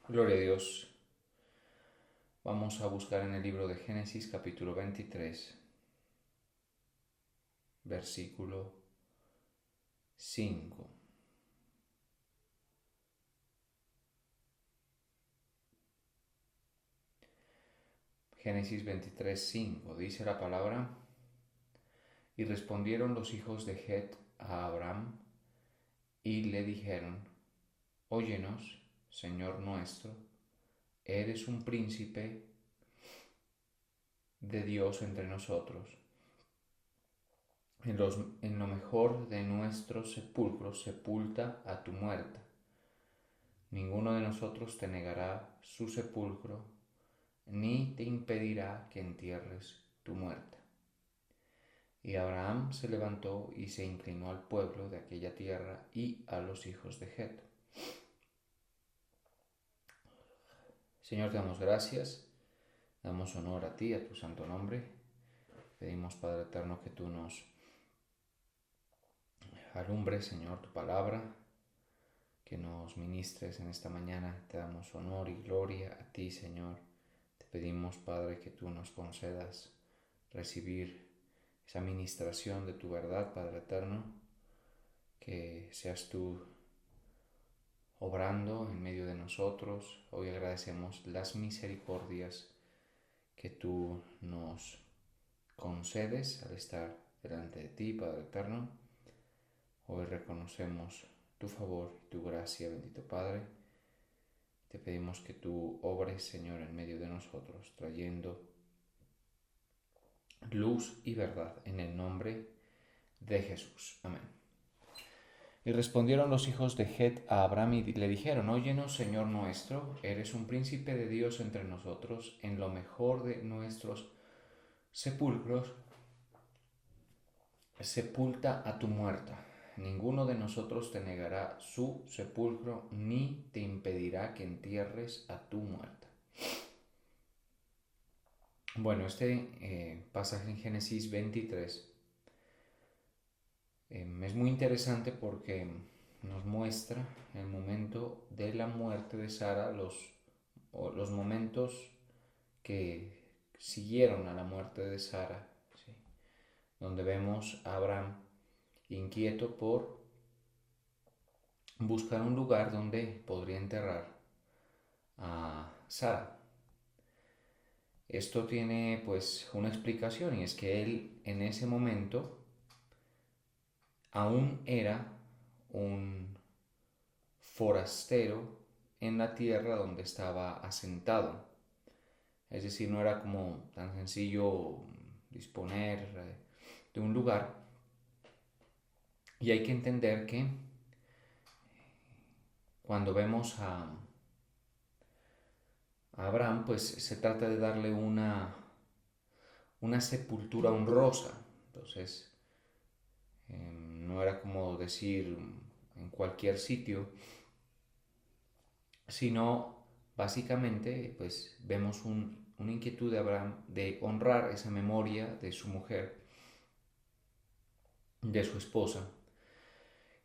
Gloria a Dios. Vamos a buscar en el libro de Génesis capítulo 23, versículo 5. Génesis 23, 5. Dice la palabra: Y respondieron los hijos de Het a Abraham y le dijeron: Óyenos, Señor nuestro, eres un príncipe de Dios entre nosotros. En lo mejor de nuestros sepulcros sepulta a tu muerta. Ninguno de nosotros te negará su sepulcro, ni te impedirá que entierres tu muerta. Y Abraham se levantó y se inclinó al pueblo de aquella tierra y a los hijos de Het. Señor, te damos gracias, damos honor a ti, a tu santo nombre. Pedimos, Padre eterno, que tú nos alumbres, Señor, tu palabra, que nos ministres en esta mañana. Te damos honor y gloria a ti, Señor. Te pedimos, Padre, que tú nos concedas recibir esa ministración de tu verdad, Padre eterno, que seas tú obrando en medio de nosotros. Hoy agradecemos las misericordias que tú nos concedes al estar delante de ti, Padre eterno. Hoy reconocemos tu favor y tu gracia, bendito Padre. Te pedimos que tú obres, Señor, en medio de nosotros, trayendo luz y verdad en el nombre de Jesús. Amén. Y respondieron los hijos de Het a Abraham y le dijeron: Óyenos, Señor nuestro, eres un príncipe de Dios entre nosotros. En lo mejor de nuestros sepulcros sepulta a tu muerta. Ninguno de nosotros te negará su sepulcro, ni te impedirá que entierres a tu muerta. Bueno, este pasaje en Génesis 23 es muy interesante porque nos muestra el momento de la muerte de Sara, los momentos que siguieron a la muerte de Sara, ¿sí? Donde vemos a Abraham inquieto por buscar un lugar donde podría enterrar a Sara. Esto tiene pues una explicación, y es que él en ese momento aún era un forastero en la tierra donde estaba asentado. Es decir, no era como tan sencillo disponer de un lugar. Y hay que entender que cuando vemos a Abraham, pues se trata de darle una sepultura honrosa. Entonces, no era como decir en cualquier sitio, sino básicamente pues vemos una inquietud de Abraham de honrar esa memoria de su mujer, de su esposa.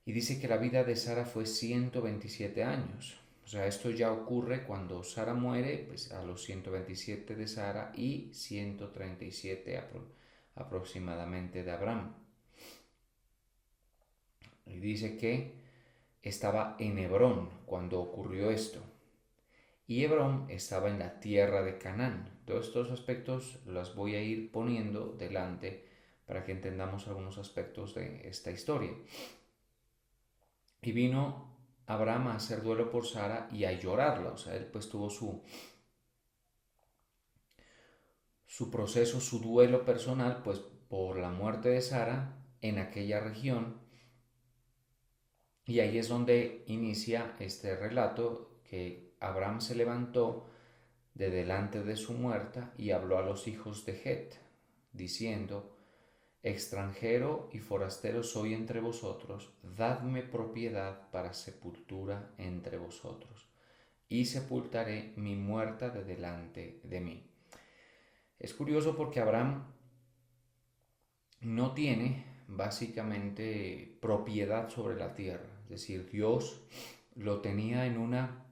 Y dice que la vida de Sara fue 127 años. O sea, esto ya ocurre cuando Sara muere, pues a los 127 de Sara y 137 aproximadamente de Abraham. Y dice que estaba en Hebrón cuando ocurrió esto. Y Hebrón estaba en la tierra de Canaán. Todos estos aspectos los voy a ir poniendo delante para que entendamos algunos aspectos de esta historia. Y vino Abraham a hacer duelo por Sara y a llorarla. O sea, él pues tuvo su proceso, su duelo personal, pues por la muerte de Sara en aquella región. Y ahí es donde inicia este relato, que Abraham se levantó de delante de su muerta y habló a los hijos de Het, diciendo: Extranjero y forastero soy entre vosotros, dadme propiedad para sepultura entre vosotros, y sepultaré mi muerta de delante de mí. Es curioso porque Abraham no tiene básicamente propiedad sobre la tierra, es decir, Dios lo tenía en una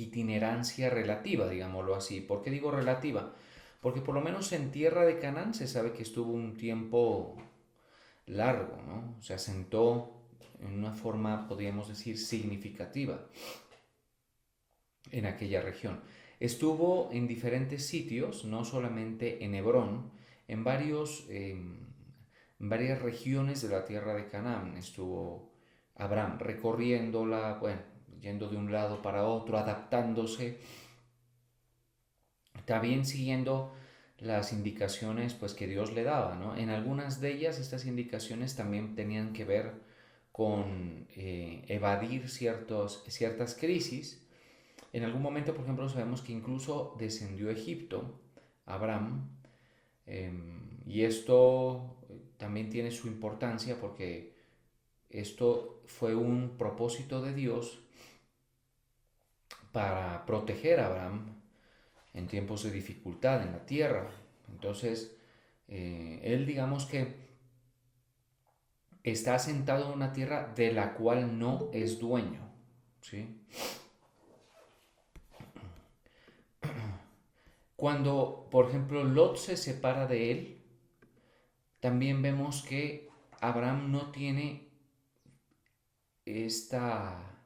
itinerancia relativa, digámoslo así. ¿Por qué digo relativa? Porque por lo menos en tierra de Canaán se sabe que estuvo un tiempo largo, ¿no? Se asentó en una forma, podríamos decir, significativa en aquella región. Estuvo en diferentes sitios, no solamente en Hebrón, en varias regiones de la tierra de Canaán. Estuvo Abraham recorriéndola, bueno, yendo de un lado para otro, adaptándose, también siguiendo las indicaciones pues que Dios le daba, ¿no? En algunas de ellas estas indicaciones también tenían que ver con evadir ciertas crisis. En algún momento, por ejemplo, sabemos que incluso descendió a Egipto, Abraham, y esto también tiene su importancia porque esto fue un propósito de Dios para proteger a Abraham en tiempos de dificultad en la tierra. Entonces, él digamos que está asentado en una tierra de la cual no es dueño, ¿sí? Cuando, por ejemplo, Lot se separa de él, también vemos que Abraham no tiene esta,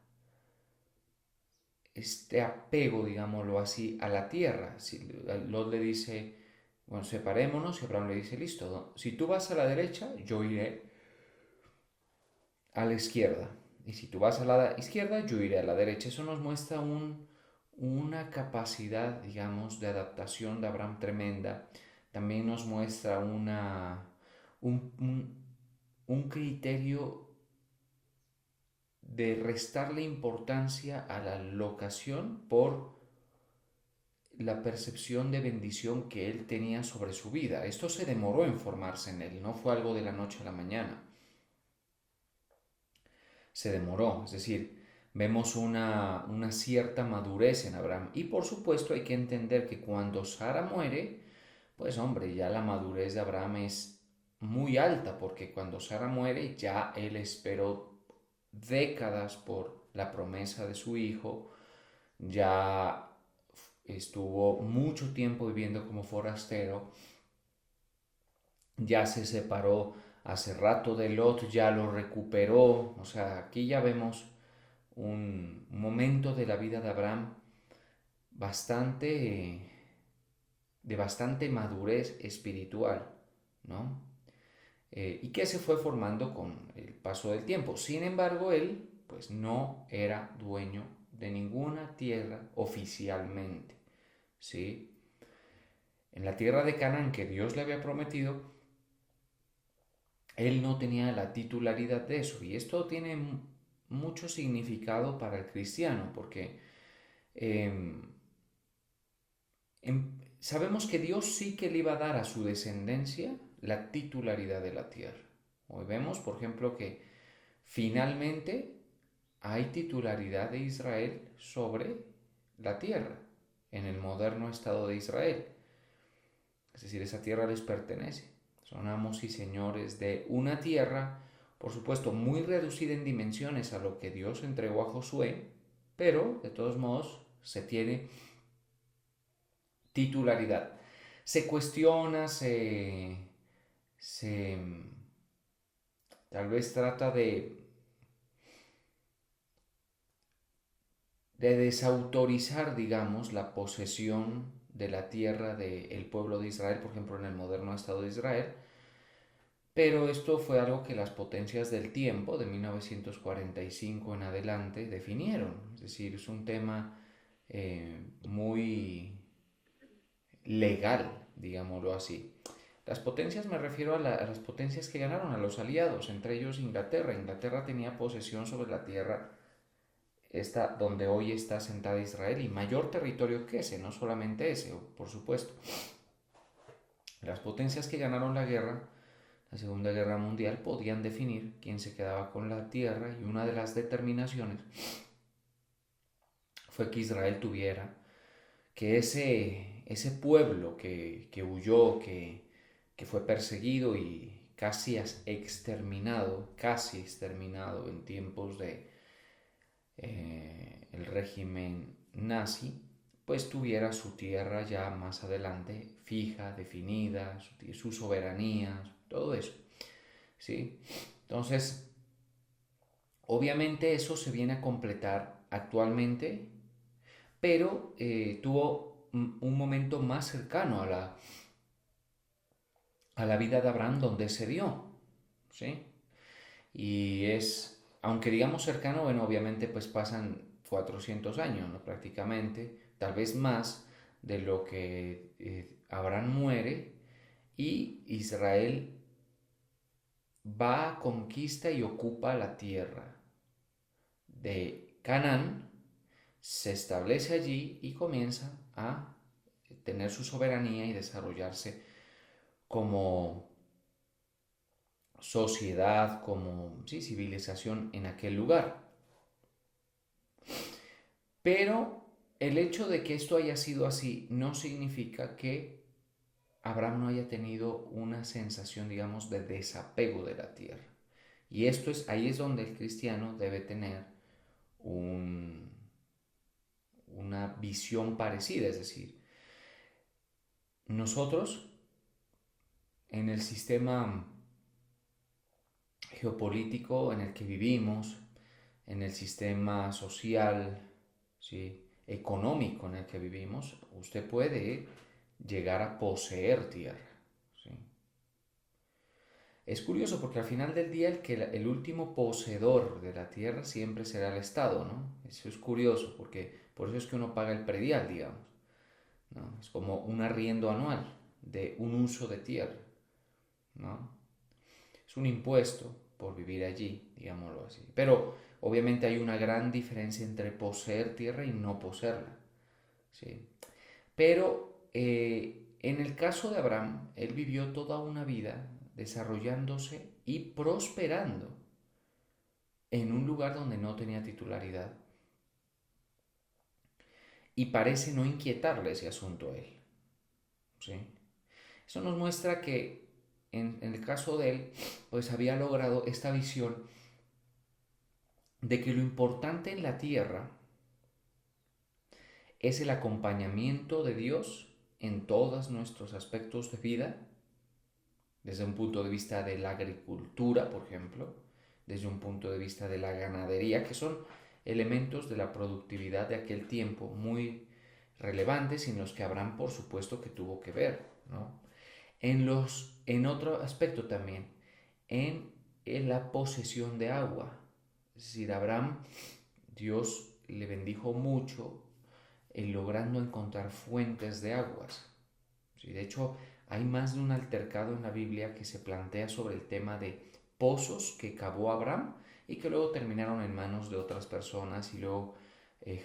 este apego, digámoslo así, a la tierra. Si Lot le dice, bueno, separémonos, y Abraham le dice, listo, si tú vas a la derecha, yo iré a la izquierda. Y si tú vas a la izquierda, yo iré a la derecha. Eso nos muestra una capacidad, digamos, de adaptación de Abraham tremenda. También nos muestra un criterio de restarle importancia a la locación por la percepción de bendición que él tenía sobre su vida. Esto se demoró en formarse en él, no fue algo de la noche a la mañana. Se demoró, es decir, vemos una cierta madurez en Abraham. Y por supuesto hay que entender que cuando Sara muere, pues hombre, ya la madurez de Abraham es muy alta, porque cuando Sara muere ya él esperó décadas por la promesa de su hijo, ya estuvo mucho tiempo viviendo como forastero, ya se separó hace rato de Lot, ya lo recuperó, o sea, aquí ya vemos un momento de la vida de Abraham bastante, de bastante madurez espiritual, ¿no? Y que se fue formando con el paso del tiempo. Sin embargo, él pues no era dueño de ninguna tierra oficialmente, ¿sí? En la tierra de Canaán que Dios le había prometido, él no tenía la titularidad de eso. Y esto tiene mucho significado para el cristiano, porque eh, sabemos que Dios sí que le iba a dar a su descendencia la titularidad de la tierra. Hoy vemos, por ejemplo, que finalmente hay titularidad de Israel sobre la tierra, en el moderno Estado de Israel. Es decir, esa tierra les pertenece. Son amos y señores de una tierra, por supuesto, muy reducida en dimensiones a lo que Dios entregó a Josué, pero de todos modos se tiene titularidad. Se cuestiona, se tal vez trata de desautorizar, digamos, la posesión de la tierra del pueblo de Israel, por ejemplo, en el moderno Estado de Israel, pero esto fue algo que las potencias del tiempo, de 1945 en adelante, definieron. Es decir, es un tema muy legal, digámoslo así. Las potencias me refiero a las potencias que ganaron, a los aliados, entre ellos Inglaterra. Inglaterra tenía posesión sobre la tierra esta, donde hoy está asentada Israel y mayor territorio que ese, no solamente ese, por supuesto. Las potencias que ganaron la guerra, la Segunda Guerra Mundial, podían definir quién se quedaba con la tierra y una de las determinaciones fue que Israel tuviera que ese pueblo que huyó, que fue perseguido y casi exterminado en tiempos de el régimen nazi pues tuviera su tierra ya más adelante fija, definida, su soberanía, todo eso, ¿sí? Entonces, obviamente eso se viene a completar actualmente, pero tuvo un momento más cercano a la vida de Abraham donde se dio, ¿sí? Y es, aunque digamos cercano, bueno, obviamente pues pasan 400 años, ¿no? Prácticamente, tal vez más de lo que Abraham muere y Israel va, conquista y ocupa la tierra de Canaán, se establece allí y comienza a tener su soberanía y desarrollarse como sociedad, como sí, civilización en aquel lugar. Pero el hecho de que esto haya sido así no significa que Abraham no haya tenido una sensación, digamos, de desapego de la tierra. Y esto es, ahí es donde el cristiano debe tener un, una visión parecida, es decir, nosotros en el sistema geopolítico en el que vivimos, en el sistema social, ¿sí? Económico en el que vivimos, usted puede llegar a poseer tierra. ¿Sí? Es curioso porque al final del día el último poseedor de la tierra siempre será el Estado, ¿no? Eso es curioso porque por eso es que uno paga el predial, digamos, ¿no? Es como un arriendo anual de un uso de tierra, ¿no? Es un impuesto por vivir allí, digámoslo así. Pero obviamente hay una gran diferencia entre poseer tierra y no poseerla, ¿sí? Pero en el caso de Abraham, él vivió toda una vida desarrollándose y prosperando en un lugar donde no tenía titularidad y parece no inquietarle ese asunto a él, ¿sí? Eso nos muestra que en el caso de él, pues había logrado esta visión de que lo importante en la tierra es el acompañamiento de Dios en todos nuestros aspectos de vida, desde un punto de vista de la agricultura, por ejemplo, desde un punto de vista de la ganadería, que son elementos de la productividad de aquel tiempo muy relevantes y en los que Abraham, por supuesto, que tuvo que ver, ¿no? En otro aspecto también, en la posesión de agua. Es decir, Abraham, Dios le bendijo mucho logrando encontrar fuentes de aguas. Sí, de hecho, hay más de un altercado en la Biblia que se plantea sobre el tema de pozos que cavó Abraham y que luego terminaron en manos de otras personas y luego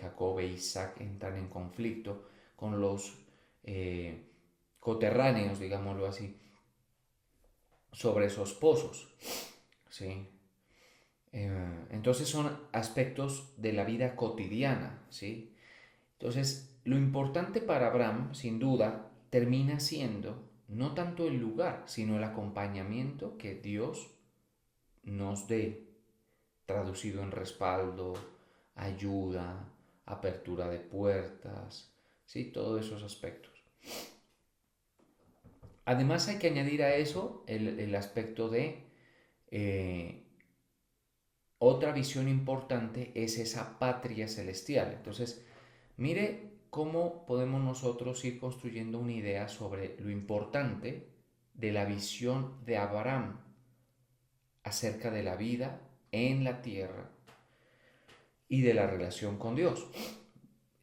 Jacob e Isaac entran en conflicto con los eh, coterráneos, digámoslo así, sobre esos pozos. ¿Sí? Entonces son aspectos de la vida cotidiana, ¿sí? Entonces, lo importante para Abraham, sin duda, termina siendo no tanto el lugar, sino el acompañamiento que Dios nos dé, traducido en respaldo, ayuda, apertura de puertas, ¿sí? Todos esos aspectos. Además hay que añadir a eso el aspecto de eh, otra visión importante es esa patria celestial. Entonces, mire cómo podemos nosotros ir construyendo una idea sobre lo importante de la visión de Abraham acerca de la vida en la tierra y de la relación con Dios.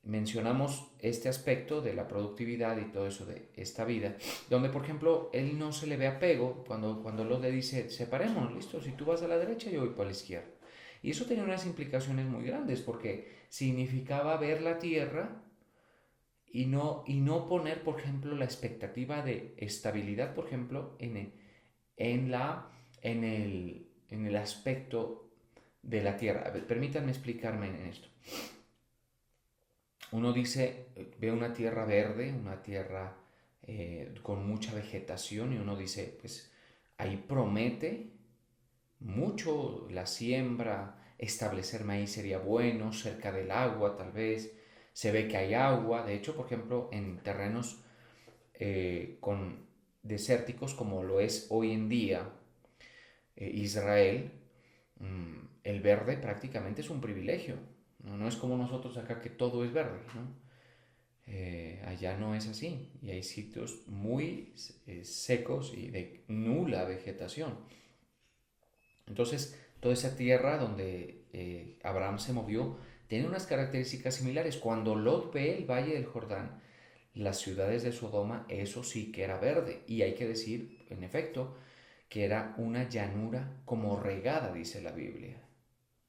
Mencionamos este aspecto de la productividad y todo eso de esta vida, donde por ejemplo él no se le ve apego cuando Lot le dice, separémonos, listo, si tú vas a la derecha yo voy para la izquierda. Y eso tenía unas implicaciones muy grandes porque significaba ver la tierra y no poner, por ejemplo, la expectativa de estabilidad, por ejemplo, en, la, en el aspecto de la tierra. A ver, permítanme explicarme en esto. Uno dice, ve una tierra verde, una tierra con mucha vegetación y uno dice, pues ahí promete mucho la siembra, establecer maíz sería bueno, cerca del agua tal vez, se ve que hay agua. De hecho, por ejemplo, en terrenos con desérticos como lo es hoy en día Israel, el verde prácticamente es un privilegio. ¿No? No es como nosotros acá que todo es verde, ¿no? Allá no es así y hay sitios muy secos y de nula vegetación. Entonces, toda esa tierra donde Abraham se movió tiene unas características similares. Cuando Lot ve el valle del Jordán, las ciudades de Sodoma, eso sí que era verde. Y hay que decir, en efecto, que era una llanura como regada, dice la Biblia.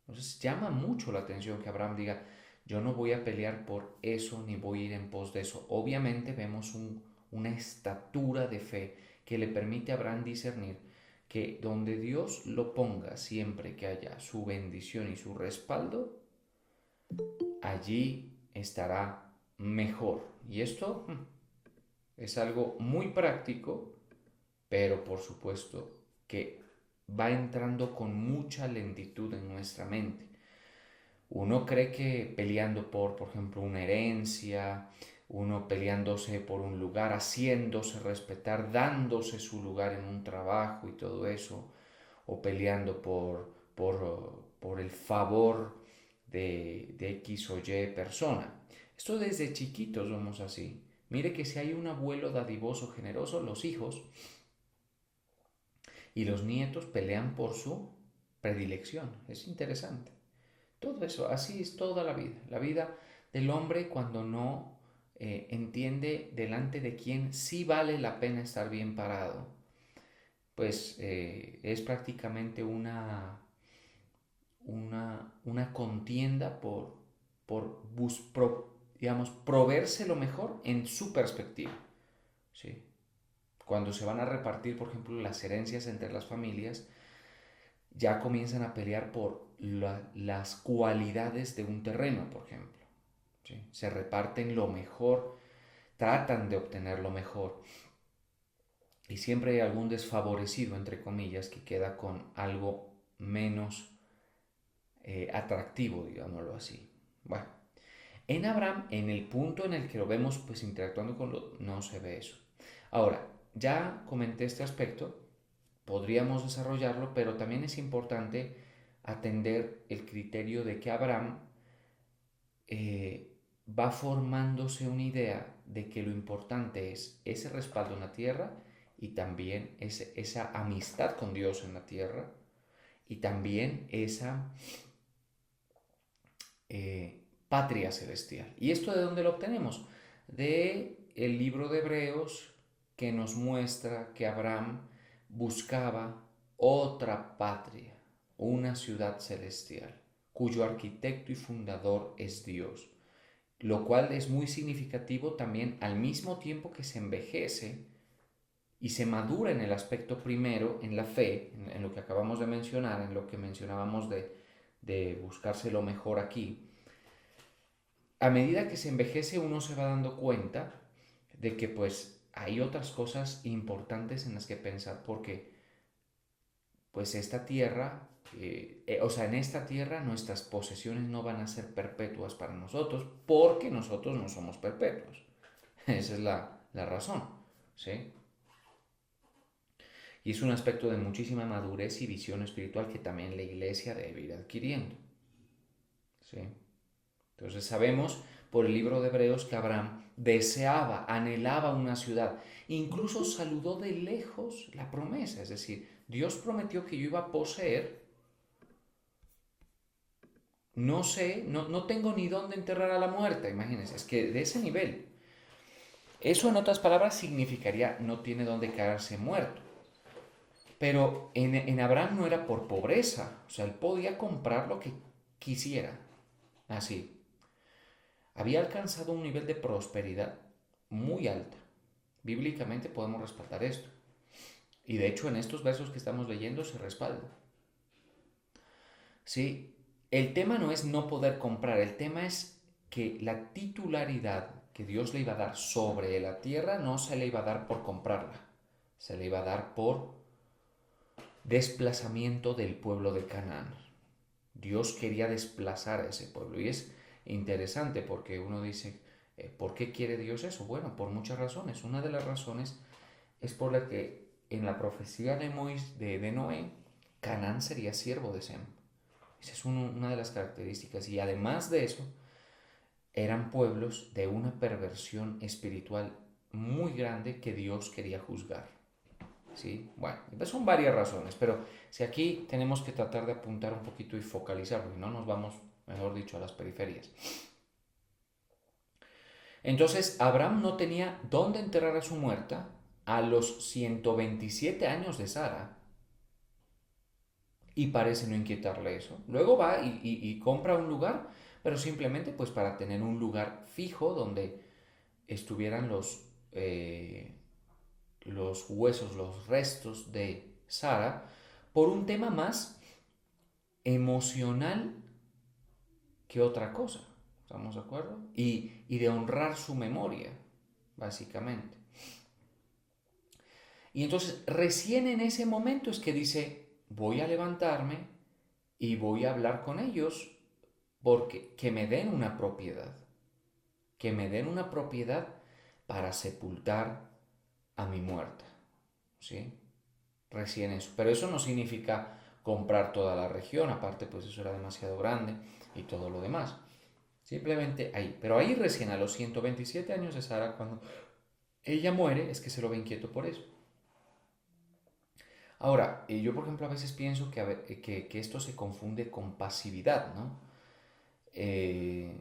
Entonces llama mucho la atención que Abraham diga, yo no voy a pelear por eso ni voy a ir en pos de eso. Obviamente vemos una estatura de fe que le permite a Abraham discernir que donde Dios lo ponga, siempre que haya su bendición y su respaldo, allí estará mejor. Y esto es algo muy práctico, pero por supuesto que va entrando con mucha lentitud en nuestra mente. Uno cree que peleando por ejemplo, una herencia, uno peleándose por un lugar, haciéndose respetar, dándose su lugar en un trabajo y todo eso, o peleando por el favor de X o Y persona. Esto desde chiquitos somos así. Mire que si hay un abuelo dadivoso, generoso, los hijos y los nietos pelean por su predilección. Es interesante. Todo eso, así es toda la vida. La vida del hombre cuando no entiende delante de quién sí vale la pena estar bien parado, pues es prácticamente una contienda digamos, proveerse lo mejor en su perspectiva. ¿Sí? Cuando se van a repartir, por ejemplo, las herencias entre las familias, ya comienzan a pelear por las cualidades de un terreno, por ejemplo. ¿Sí? Se reparten lo mejor, tratan de obtener lo mejor y siempre hay algún desfavorecido, entre comillas, que queda con algo menos atractivo, digámoslo así. Bueno, en Abraham, en el punto en el que lo vemos pues interactuando con Lot, no se ve eso. Ahora, ya comenté este aspecto, podríamos desarrollarlo, pero también es importante atender el criterio de que Abraham va formándose una idea de que lo importante es ese respaldo en la tierra y también esa amistad con Dios en la tierra y también esa patria celestial. ¿Y esto de dónde lo obtenemos? De el libro de Hebreos que nos muestra que Abraham buscaba otra patria, una ciudad celestial, cuyo arquitecto y fundador es Dios, lo cual es muy significativo también al mismo tiempo que se envejece y se madura en el aspecto primero, en la fe, en lo que acabamos de mencionar, en lo que mencionábamos de buscarse lo mejor aquí. A medida que se envejece uno se va dando cuenta de que pues hay otras cosas importantes en las que pensar porque pues esta tierra, o sea, en esta tierra nuestras posesiones no van a ser perpetuas para nosotros porque nosotros no somos perpetuos. Esa es la razón, ¿sí? Y es un aspecto de muchísima madurez y visión espiritual que también la iglesia debe ir adquiriendo, ¿sí? Entonces sabemos por el libro de Hebreos que Abraham deseaba, anhelaba una ciudad, incluso saludó de lejos la promesa, es decir, Dios prometió que yo iba a poseer, no sé, no tengo ni dónde enterrar a la muerta, imagínense, es que de ese nivel. Eso en otras palabras significaría no tiene dónde quedarse muerto. Pero en Abraham no era por pobreza, o sea, él podía comprar lo que quisiera, así. Había alcanzado un nivel de prosperidad muy alta. Bíblicamente podemos respaldar esto. Y de hecho en estos versos que estamos leyendo se respalda. Sí, el tema no es no poder comprar, el tema es que la titularidad que Dios le iba a dar sobre la tierra no se le iba a dar por comprarla, se le iba a dar por desplazamiento del pueblo de Canaán. Dios quería desplazar a ese pueblo y es interesante porque uno dice, ¿por qué quiere Dios eso? Bueno, por muchas razones. Una de las razones es por la que en la profecía de Noé, Canaán sería siervo de Sem. Esa es una de las características. Y además de eso, eran pueblos de una perversión espiritual muy grande que Dios quería juzgar. ¿Sí? Bueno, pues son varias razones, pero si aquí tenemos que tratar de apuntar un poquito y focalizar, porque no nos vamos, mejor dicho, a las periferias. Entonces, Abraham no tenía dónde enterrar a su muerta a los 127 años de Sara, y parece no inquietarle eso. Luego va y compra un lugar, pero simplemente pues para tener un lugar fijo donde estuvieran los huesos, los restos de Sara, por un tema más emocional que otra cosa. ¿Estamos de acuerdo? Y de honrar su memoria, básicamente. Y entonces recién en ese momento es que dice, voy a levantarme y voy a hablar con ellos porque que me den una propiedad, que me den una propiedad para sepultar a mi muerta, ¿sí? Recién eso. Pero eso no significa comprar toda la región, aparte pues eso era demasiado grande y todo lo demás. Simplemente ahí. Pero ahí recién a los 127 años de Sara, cuando ella muere, es que se lo ve inquieto por eso. Ahora, yo por ejemplo a veces pienso que esto se confunde con pasividad, ¿no? Eh,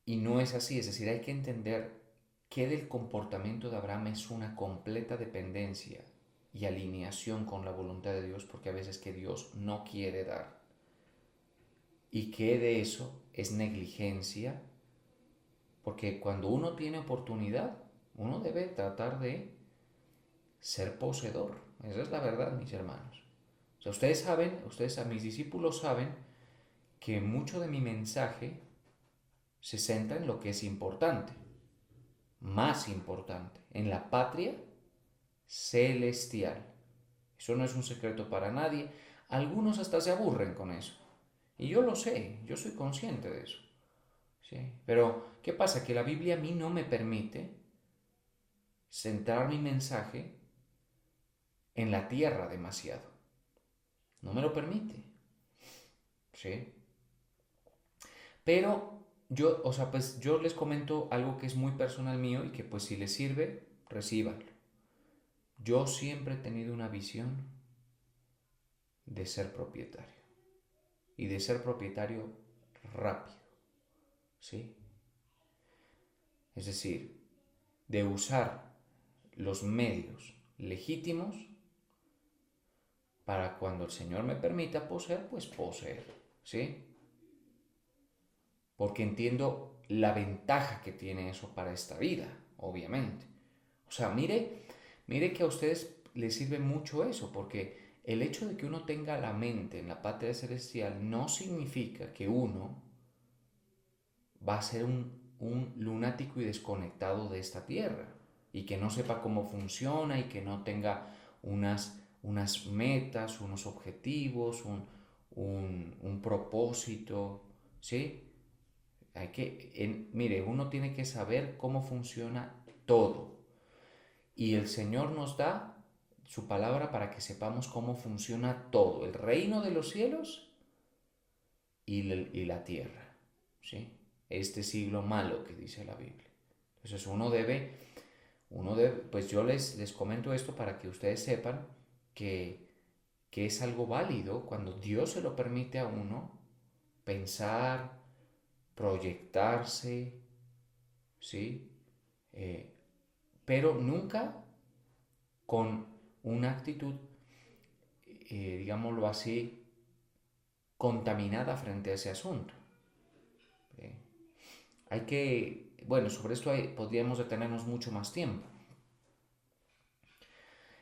y no es así, es decir, hay que entender que del comportamiento de Abraham es una completa dependencia y alineación con la voluntad de Dios, porque a veces que Dios no quiere dar. Y que de eso es negligencia, porque cuando uno tiene oportunidad, uno debe tratar de ser poseedor. Esa es la verdad, mis hermanos. O sea, ustedes saben, a mis discípulos saben que mucho de mi mensaje se centra en lo que es importante, más importante, en la patria celestial. Eso no es un secreto para nadie. Algunos hasta se aburren con eso. Y yo lo sé, yo soy consciente de eso. ¿Sí? Pero, ¿qué pasa? Que la Biblia a mí no me permite centrar mi mensaje en la tierra demasiado. No me lo permite. ¿Sí? Pero yo, o sea, pues yo les comento algo que es muy personal mío y que pues si les sirve, recíbanlo. Yo siempre he tenido una visión de ser propietario y de ser propietario rápido, ¿sí? Es decir, de usar los medios legítimos para cuando el Señor me permita poseer, pues poseer, ¿sí? Porque entiendo la ventaja que tiene eso para esta vida, obviamente. O sea, mire que a ustedes les sirve mucho eso, porque el hecho de que uno tenga la mente en la patria celestial no significa que uno va a ser un lunático y desconectado de esta tierra y que no sepa cómo funciona y que no tenga unas metas, unos objetivos, un propósito, ¿sí? Mire, uno tiene que saber cómo funciona todo y el Señor nos da su palabra para que sepamos cómo funciona todo, el reino de los cielos y la tierra, ¿sí? Este siglo malo que dice la Biblia. Entonces pues yo les comento esto para que ustedes sepan que, que es algo válido cuando Dios se lo permite a uno pensar, proyectarse, ¿sí? Eh, pero nunca con una actitud, digámoslo así, contaminada frente a ese asunto. ¿Sí? Bueno, sobre esto podríamos detenernos mucho más tiempo.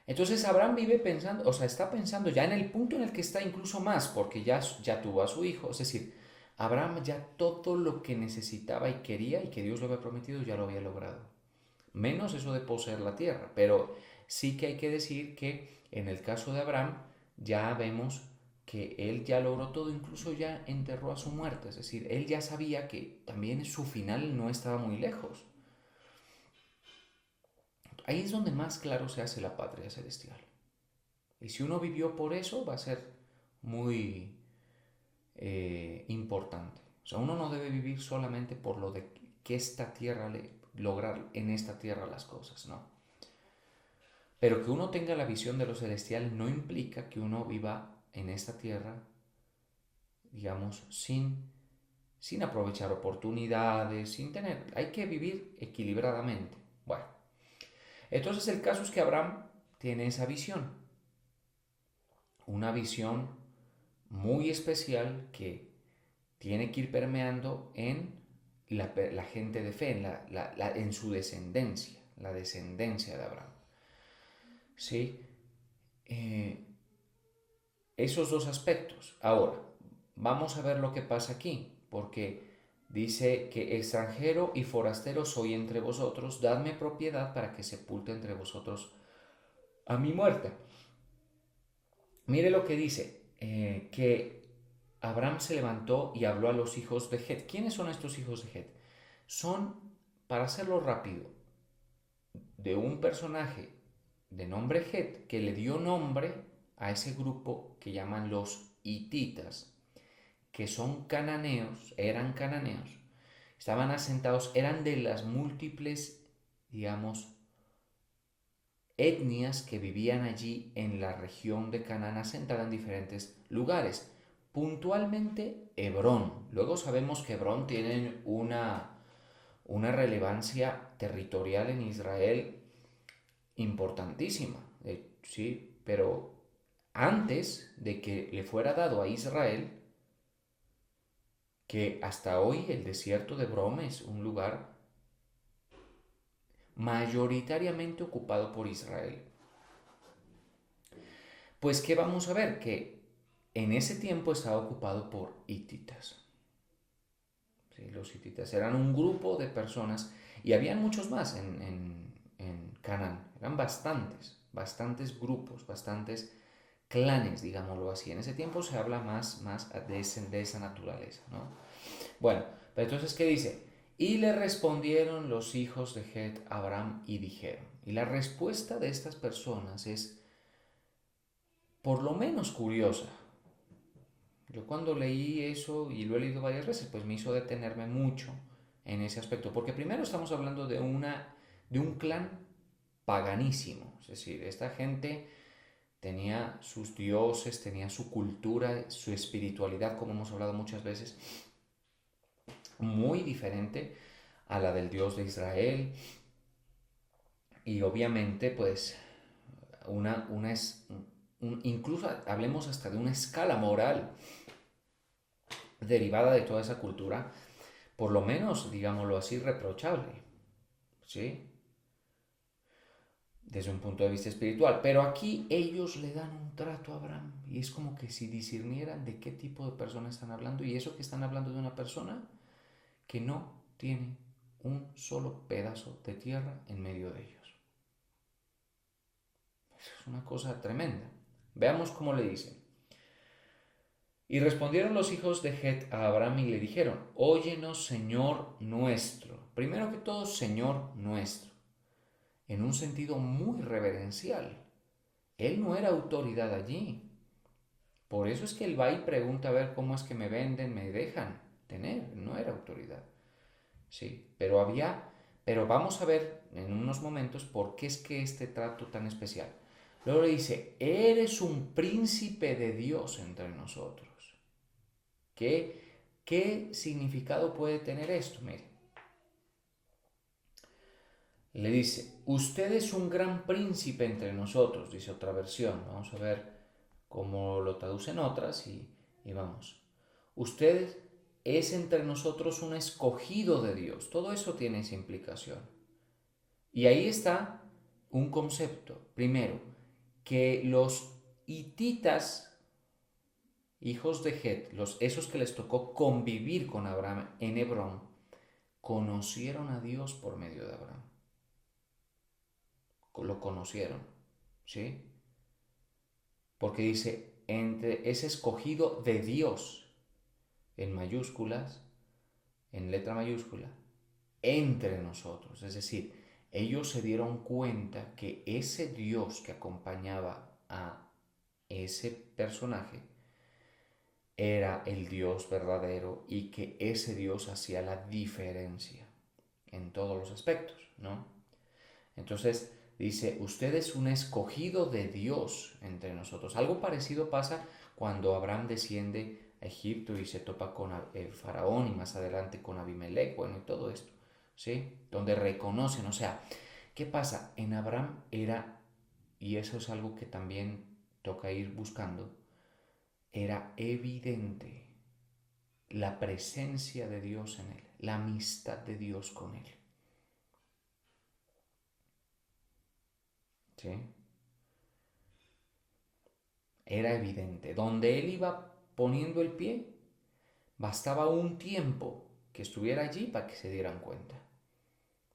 Entonces Abraham vive pensando, o sea, está pensando ya en el punto en el que está incluso más, porque ya tuvo a su hijo, es decir, Abraham ya todo lo que necesitaba y quería y que Dios le había prometido ya lo había logrado. Menos eso de poseer la tierra, pero sí que hay que decir que en el caso de Abraham ya vemos que él ya logró todo, incluso ya enterró a su muerte, es decir, él ya sabía que también su final no estaba muy lejos. Ahí es donde más claro se hace la patria celestial. Y si uno vivió por eso, va a ser muy importante. O sea, uno no debe vivir solamente por lo de que esta tierra lograr en esta tierra las cosas, no. Pero que uno tenga la visión de lo celestial no implica que uno viva en esta tierra, digamos, sin aprovechar oportunidades, sin tener. Hay que vivir equilibradamente. Bueno, entonces el caso es que Abraham tiene esa visión. Una visión muy especial que tiene que ir permeando en la gente de fe, en su descendencia, la descendencia de Abraham. ¿Sí? Eh, Esos dos aspectos. Ahora, vamos a ver lo que pasa aquí, porque dice que extranjero y forastero soy entre vosotros, dadme propiedad para que sepulte entre vosotros a mi muerte. Mire lo que dice, que Abraham se levantó y habló a los hijos de Het. ¿Quiénes son estos hijos de Het? Son, para hacerlo rápido, de un personaje de nombre Het que le dio nombre a ese grupo que llaman los hititas, que son cananeos, eran cananeos, estaban asentados, eran de las múltiples, digamos, etnias que vivían allí en la región de Canaán, asentada en diferentes lugares. Puntualmente Hebrón. Luego sabemos que Hebrón tiene una relevancia territorial en Israel importantísima, sí, pero antes de que le fuera dado a Israel, que hasta hoy el desierto de Hebrón es un lugar mayoritariamente ocupado por Israel. Pues ¿qué vamos a ver? Que en ese tiempo estaba ocupado por hititas. ¿Sí? Los hititas eran un grupo de personas y habían muchos más en Canaán. Eran bastantes grupos, bastantes clanes, digámoslo así. En ese tiempo se habla más de esa naturaleza, ¿no? Bueno, pero entonces, ¿qué dice? Y le respondieron los hijos de Het a Abraham y dijeron. Y la respuesta de estas personas es por lo menos curiosa. Yo cuando leí eso, y lo he leído varias veces, pues me hizo detenerme mucho en ese aspecto. Porque primero estamos hablando de un clan paganísimo. Es decir, esta gente tenía sus dioses, tenía su cultura, su espiritualidad, como hemos hablado muchas veces, muy diferente a la del Dios de Israel. Y obviamente, pues, incluso hablemos hasta de una escala moral derivada de toda esa cultura, por lo menos, digámoslo así, reprochable, ¿sí? Desde un punto de vista espiritual. Pero aquí ellos le dan un trato a Abraham y es como que si discernieran de qué tipo de persona están hablando, y eso que están hablando de una persona que no tiene un solo pedazo de tierra en medio de ellos. Eso es una cosa tremenda. Veamos cómo le dicen. Y respondieron los hijos de Het a Abraham y le dijeron, óyenos, Señor nuestro. Primero que todo, Señor nuestro, en un sentido muy reverencial. Él no era autoridad allí. Por eso es que él va y pregunta a ver cómo es que me venden, me dejan tener. No era autoridad. Sí, pero vamos a ver en unos momentos por qué es que este trato tan especial. Luego le dice, eres un príncipe de Dios entre nosotros. ¿Qué significado puede tener esto? Mire, le dice, usted es un gran príncipe entre nosotros, dice otra versión. Vamos a ver cómo lo traducen otras y vamos. Usted es entre nosotros un escogido de Dios. Todo eso tiene esa implicación. Y ahí está un concepto. Primero, que los hititas, hijos de Het, esos que les tocó convivir con Abraham en Hebrón, conocieron a Dios por medio de Abraham. Lo conocieron, ¿sí? Porque dice, es escogido de Dios, en mayúsculas, en letra mayúscula, entre nosotros. Es decir, ellos se dieron cuenta que ese Dios que acompañaba a ese personaje era el Dios verdadero y que ese Dios hacía la diferencia en todos los aspectos, ¿no? Entonces dice, usted es un escogido de Dios entre nosotros. Algo parecido pasa cuando Abraham desciende a Egipto y se topa con el faraón y más adelante con Abimelech, bueno, y todo esto, ¿sí? Donde reconocen, o sea, ¿qué pasa? En Abraham era, y eso es algo que también toca ir buscando, era evidente la presencia de Dios en él, la amistad de Dios con él, ¿sí? Era evidente. Donde él iba poniendo el pie, bastaba un tiempo que estuviera allí para que se dieran cuenta.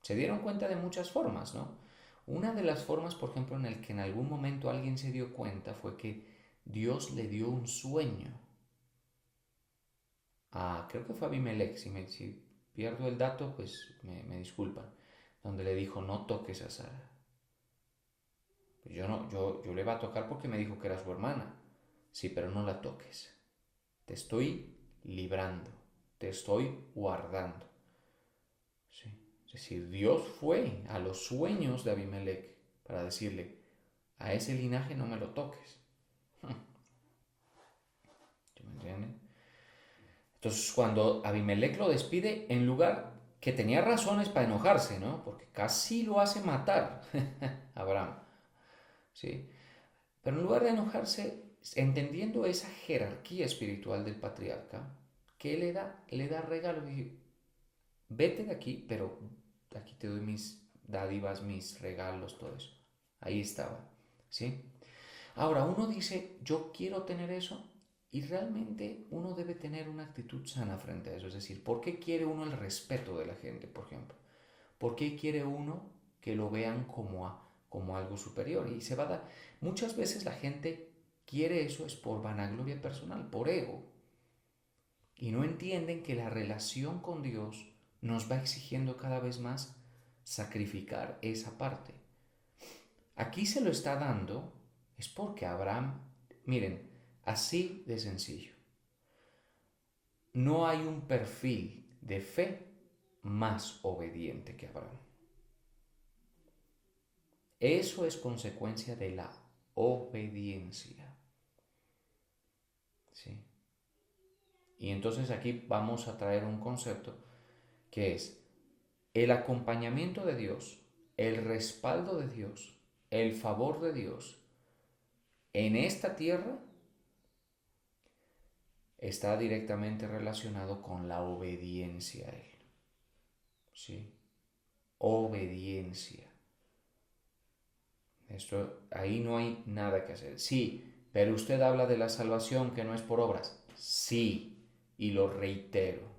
Se dieron cuenta de muchas formas, ¿no? Una de las formas, por ejemplo, en el que en algún momento alguien se dio cuenta fue que Dios le dio un sueño a, creo que fue a Abimelech, si pierdo el dato, pues me disculpan, donde le dijo, no toques a Sara. Pues yo le iba a tocar porque me dijo que era su hermana. Sí, pero no la toques. Te estoy librando, te estoy guardando. ¿Sí? Es decir, Dios fue a los sueños de Abimelech para decirle, a ese linaje no me lo toques. ¿Sí me entienden? Entonces, cuando Abimelech lo despide, en lugar que tenía razones para enojarse, ¿no? Porque casi lo hace matar Abraham, ¿sí? Pero en lugar de enojarse, entendiendo esa jerarquía espiritual del patriarca, ¿qué le da? Le da regalo. Dice, vete de aquí, pero aquí te doy mis dádivas, mis regalos, todo eso. Ahí estaba, ¿sí? Ahora, uno dice, yo quiero tener eso, y realmente uno debe tener una actitud sana frente a eso. Es decir, ¿por qué quiere uno el respeto de la gente, por ejemplo? ¿Por qué quiere uno que lo vean como algo superior? Y se va a dar. Muchas veces la gente quiere eso es por vanagloria personal, por ego. Y no entienden que la relación con Dios nos va exigiendo cada vez más sacrificar esa parte. Aquí se lo está dando, es porque Abraham, miren, así de sencillo. No hay un perfil de fe más obediente que Abraham. Eso es consecuencia de la obediencia. ¿Sí? Y entonces aquí vamos a traer un concepto que es el acompañamiento de Dios, el respaldo de Dios, el favor de Dios en esta tierra está directamente relacionado con la obediencia a Él. ¿Sí? Obediencia. Esto, ahí no hay nada que hacer. Sí, pero usted habla de la salvación que no es por obras. Sí, y lo reitero.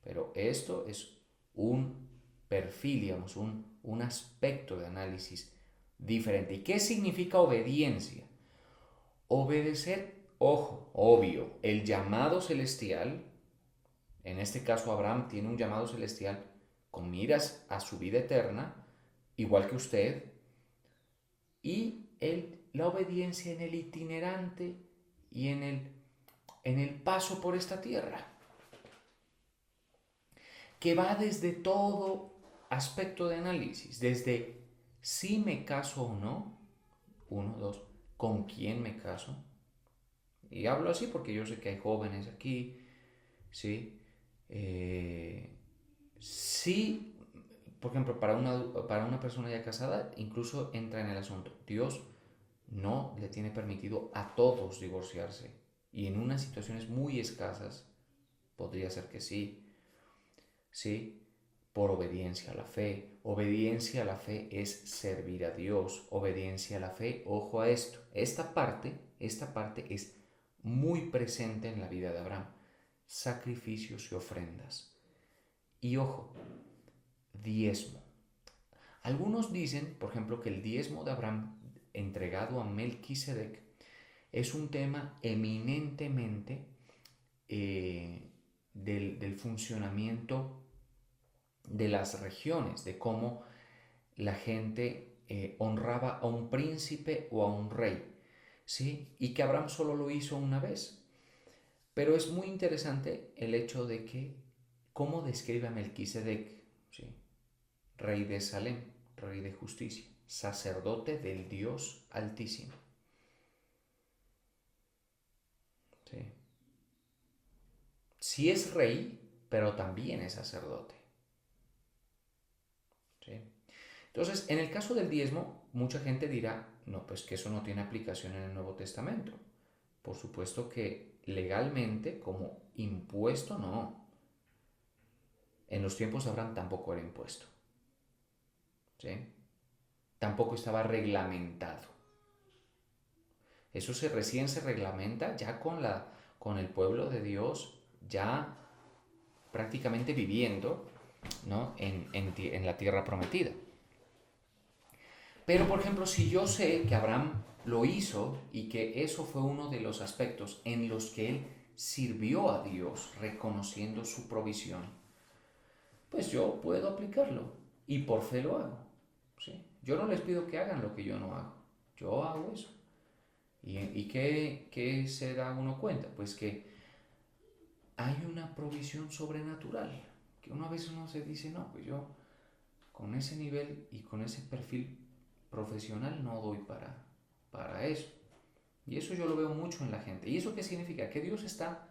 Pero esto es un perfil, digamos, un aspecto de análisis diferente. ¿Y qué significa obediencia? Obedecer, ojo, obvio, el llamado celestial. En este caso, Abraham tiene un llamado celestial con miras a su vida eterna, igual que usted, y la obediencia en el itinerante y en el paso por esta tierra, que va desde todo aspecto de análisis, desde si me caso o no, uno, dos, con quién me caso, y hablo así porque yo sé que hay jóvenes aquí, ¿sí? Sí, por ejemplo, para una persona ya casada, incluso entra en el asunto. Dios no le tiene permitido a todos divorciarse. Y en unas situaciones muy escasas, podría ser que sí, sí, por obediencia a la fe. Obediencia a la fe es servir a Dios. Obediencia a la fe, ojo a esto. Esta parte es muy presente en la vida de Abraham. Sacrificios y ofrendas. Y ojo, diezmo. Algunos dicen, por ejemplo, que el diezmo de Abraham entregado a Melquisedec es un tema eminentemente del funcionamiento de las regiones, de cómo la gente honraba a un príncipe o a un rey, ¿sí? Y que Abraham solo lo hizo una vez. Pero es muy interesante el hecho de que, cómo describe a Melquisedec, ¿sí? Rey de Salem, rey de justicia, sacerdote del Dios Altísimo. ¿Sí? Sí es rey, pero también es sacerdote. ¿Sí? Entonces, en el caso del diezmo, mucha gente dirá, no, pues que eso no tiene aplicación en el Nuevo Testamento. Por supuesto que legalmente, como impuesto, no. En los tiempos de Abraham tampoco era impuesto. ¿Sí? Tampoco estaba reglamentado. Eso recién se reglamenta ya con el pueblo de Dios, ya prácticamente viviendo, ¿no? en la tierra prometida. Pero, por ejemplo, si yo sé que Abraham lo hizo y que eso fue uno de los aspectos en los que él sirvió a Dios reconociendo su provisión, pues yo puedo aplicarlo y por fe lo hago. ¿Sí? Yo no les pido que hagan lo que yo no hago, yo hago eso. ¿Y qué se da uno cuenta? Pues que hay una provisión sobrenatural, que uno a veces uno se dice, no, pues yo con ese nivel y con ese perfil profesional no doy para eso. Y eso yo lo veo mucho en la gente. ¿Y eso qué significa? Que Dios está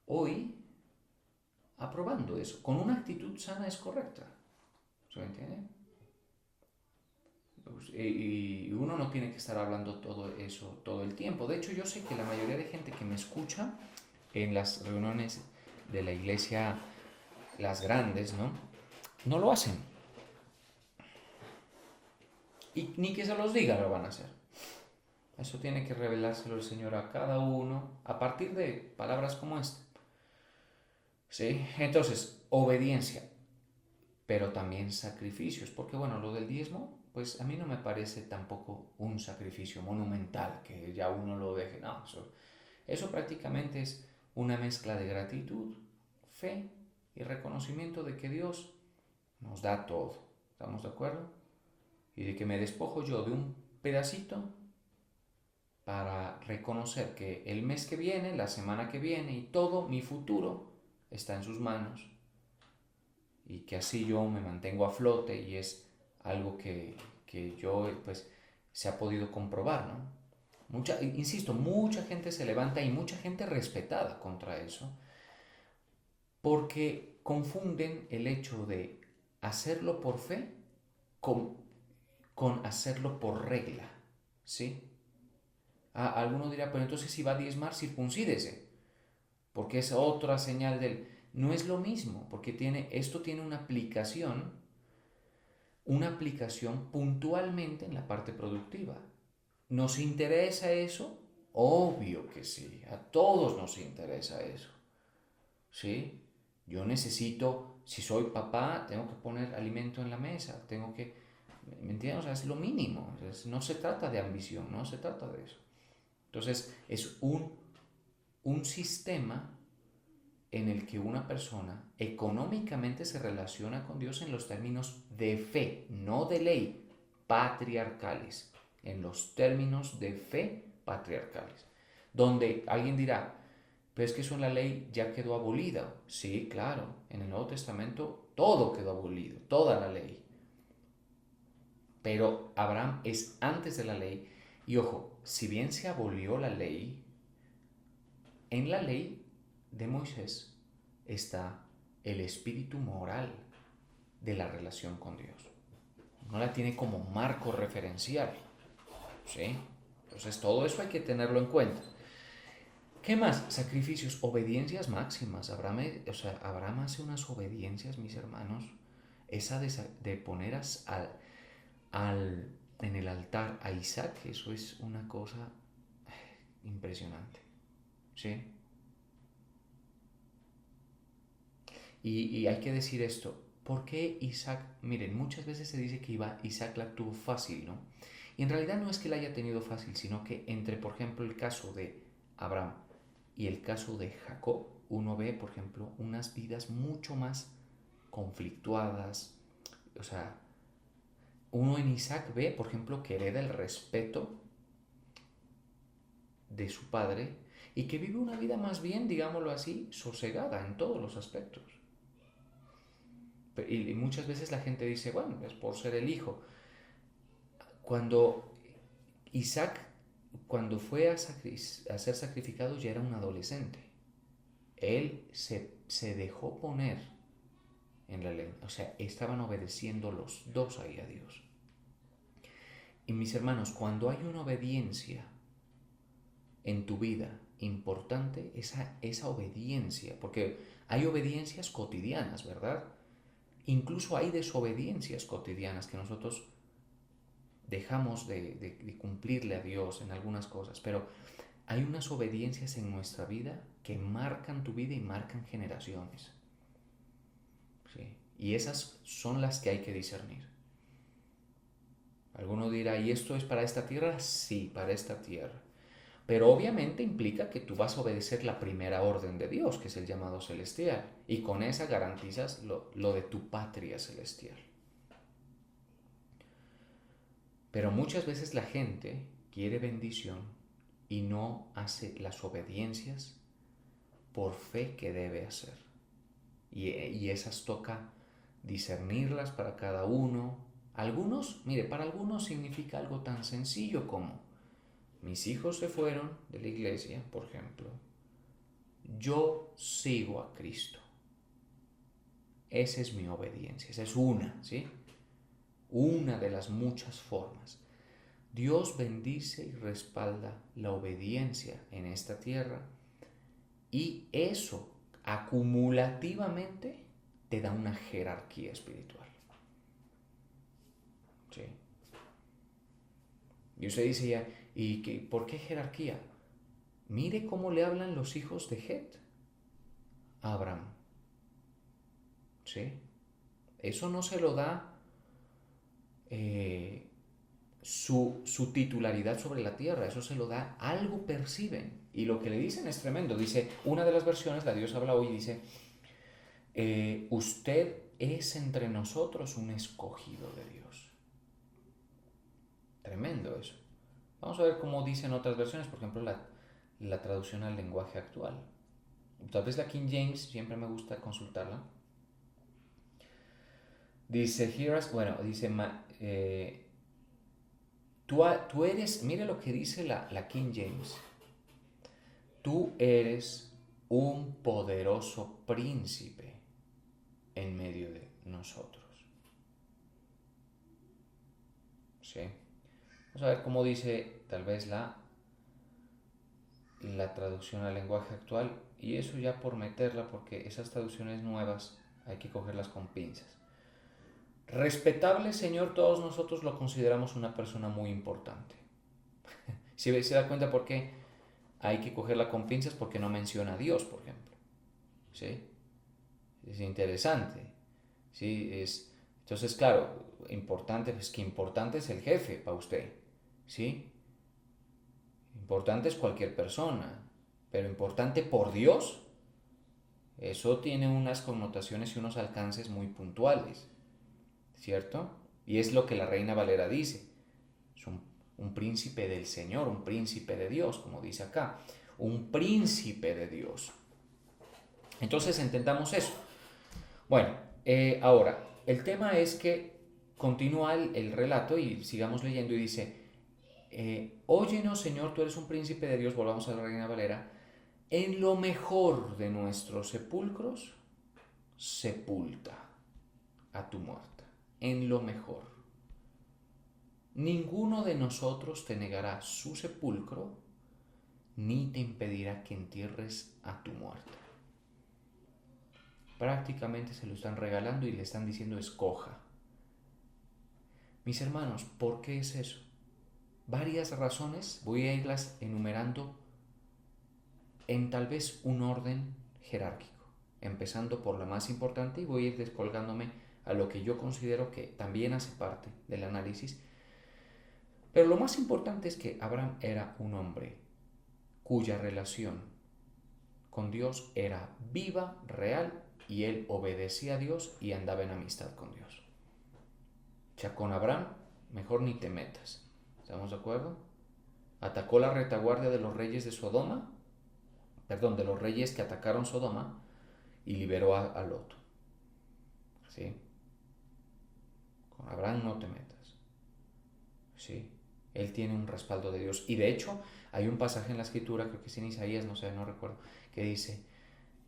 hoy aprobando eso. Con una actitud sana es correcta. ¿Se me entiende? Y uno no tiene que estar hablando todo eso todo el tiempo. De hecho, yo sé que la mayoría de gente que me escucha en las reuniones de la iglesia, las grandes, ¿no? No lo hacen. Y ni que se los diga lo van a hacer. Eso tiene que revelárselo el Señor a cada uno a partir de palabras como esta. ¿Sí? Entonces, obediencia, pero también sacrificios. Porque bueno, lo del diezmo, pues a mí no me parece tampoco un sacrificio monumental, que ya uno lo deje. No, eso prácticamente es una mezcla de gratitud, fe y reconocimiento de que Dios nos da todo. ¿Estamos de acuerdo? Y de que me despojo yo de un pedacito para reconocer que el mes que viene, la semana que viene y todo mi futuro está en sus manos y que así yo me mantengo a flote y es algo que yo pues se ha podido comprobar, ¿no? Insisto, mucha gente se levanta y mucha gente respetada contra eso porque confunden el hecho de hacerlo por fe con, con hacerlo por regla, ¿sí? Alguno dirá, pero entonces si va a diezmar, circuncídese, porque es otra señal del... No es lo mismo, porque esto tiene una aplicación puntualmente en la parte productiva. ¿Nos interesa eso? Obvio que sí, a todos nos interesa eso, ¿sí? Yo necesito, si soy papá, tengo que poner alimento en la mesa, tengo que, ¿me entiendes? O sea, es lo mínimo, no se trata de ambición, no se trata de eso. Entonces, es un sistema en el que una persona económicamente se relaciona con Dios en los términos de fe, no de ley, patriarcales, en los términos de fe patriarcales. Donde alguien dirá, pero es que eso en la ley ya quedó abolida. Sí, claro, en el Nuevo Testamento todo quedó abolido, toda la ley. Pero Abraham es antes de la ley. Y ojo, si bien se abolió la ley, en la ley de Moisés está el espíritu moral de la relación con Dios. No la tiene como marco referencial. ¿Sí? Entonces todo eso hay que tenerlo en cuenta. ¿Qué más? Sacrificios, obediencias máximas. Abraham hace unas obediencias, mis hermanos. Esa de poner en el altar a Isaac, eso es una cosa impresionante. ¿Sí? Y hay que decir esto, ¿por qué Isaac? Miren, muchas veces se dice que Isaac la tuvo fácil, ¿no? Y en realidad no es que la haya tenido fácil, sino que entre, por ejemplo, el caso de Abraham y el caso de Jacob, uno ve, por ejemplo, unas vidas mucho más conflictuadas. O sea, uno en Isaac ve, por ejemplo, que hereda el respeto de su padre y que vive una vida más bien, digámoslo así, sosegada en todos los aspectos. Y muchas veces la gente dice, bueno, es por ser el hijo. Cuando Isaac, cuando fue a ser sacrificado, ya era un adolescente. Él se dejó poner en la ley. O sea, estaban obedeciendo los dos ahí a Dios. Y mis hermanos, cuando hay una obediencia en tu vida importante, esa obediencia, porque hay obediencias cotidianas, ¿verdad? Incluso hay desobediencias cotidianas que nosotros dejamos de cumplirle a Dios en algunas cosas, pero hay unas obediencias en nuestra vida que marcan tu vida y marcan generaciones. ¿Sí? Y esas son las que hay que discernir. Alguno dirá, ¿y esto es para esta tierra? Sí, para esta tierra. Pero obviamente implica que tú vas a obedecer la primera orden de Dios, que es el llamado celestial. Y con esa garantizas lo de tu patria celestial. Pero muchas veces la gente quiere bendición y no hace las obediencias por fe que debe hacer. Y esas toca discernirlas para cada uno. Para algunos significa algo tan sencillo como: mis hijos se fueron de la iglesia, por ejemplo. Yo sigo a Cristo. Esa es mi obediencia. Esa es una, ¿sí? Una de las muchas formas. Dios bendice y respalda la obediencia en esta tierra y eso acumulativamente te da una jerarquía espiritual. ¿Sí? Y usted dice ya, ¿por qué jerarquía? Mire cómo le hablan los hijos de Het a Abraham. ¿Sí? Eso no se lo da su titularidad sobre la tierra, eso se lo da, algo perciben. Y lo que le dicen es tremendo. Dice, una de las versiones, la Dios habla hoy, dice, usted es entre nosotros un escogido de Dios. Tremendo eso. Vamos a ver cómo dicen otras versiones, por ejemplo, la traducción al lenguaje actual. Tal vez la King James, siempre me gusta consultarla. Dice, tú eres, mire lo que dice la King James. Tú eres un poderoso príncipe en medio de nosotros. ¿Sí? Vamos a ver cómo dice tal vez la traducción al lenguaje actual, y eso ya por meterla, porque esas traducciones nuevas hay que cogerlas con pinzas. Respetable Señor, todos nosotros lo consideramos una persona muy importante. Si se da cuenta por qué hay que cogerla con pinzas, porque no menciona a Dios, por ejemplo. ¿Sí? Es interesante. ¿Sí? Entonces, claro, importante, pues que importante es el jefe para usted. ¿Sí? Importante es cualquier persona, pero importante por Dios, eso tiene unas connotaciones y unos alcances muy puntuales, ¿cierto? Y es lo que la Reina Valera dice, es un príncipe del Señor, un príncipe de Dios, como dice acá, un príncipe de Dios. Entonces entendamos eso. Bueno, ahora, el tema es que continúa el relato y sigamos leyendo y dice, óyenos Señor, tú eres un príncipe de Dios, volvamos a la Reina Valera, en lo mejor de nuestros sepulcros, sepulta a tu muerta, en lo mejor. Ninguno de nosotros te negará su sepulcro, ni te impedirá que entierres a tu muerta. Prácticamente se lo están regalando y le están diciendo escoja. Mis hermanos, ¿por qué es eso? Varias razones, voy a irlas enumerando en tal vez un orden jerárquico, empezando por la más importante y voy a ir descolgándome a lo que yo considero que también hace parte del análisis. Pero lo más importante es que Abraham era un hombre cuya relación con Dios era viva, real, y él obedecía a Dios y andaba en amistad con Dios. O sea, con Abraham, mejor ni te metas. ¿Estamos de acuerdo? Atacó la retaguardia de los reyes de Sodoma, perdón, de los reyes que atacaron Sodoma, y liberó a Lot. ¿Sí? Con Abraham no te metas. ¿Sí? Él tiene un respaldo de Dios. Y de hecho, hay un pasaje en la escritura, creo que es en Isaías, no sé, no recuerdo, que dice: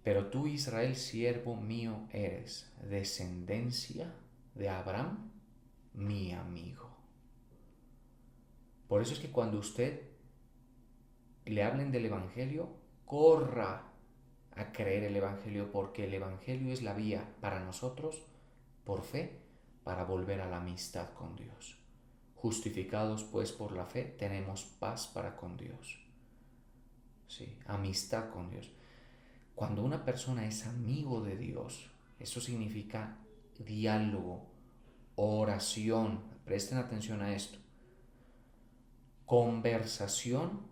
pero tú, Israel, siervo mío eres, descendencia de Abraham, mi amigo. Por eso es que cuando usted le hablen del Evangelio, corra a creer el Evangelio, porque el Evangelio es la vía para nosotros, por fe, para volver a la amistad con Dios. Justificados pues por la fe, tenemos paz para con Dios. Sí, amistad con Dios. Cuando una persona es amigo de Dios, eso significa diálogo, oración, presten atención a esto, conversación,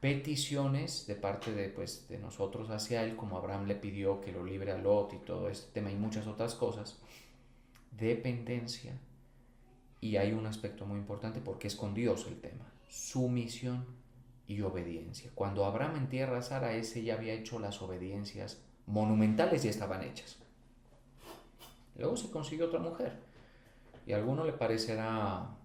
peticiones de parte de nosotros hacia Él, como Abraham le pidió que lo libre a Lot y todo este tema y muchas otras cosas, dependencia, y hay un aspecto muy importante porque es con Dios el tema, sumisión y obediencia. Cuando Abraham entierra a Sara, ese ya había hecho las obediencias monumentales y estaban hechas. Luego se consiguió otra mujer y a alguno le parecerá,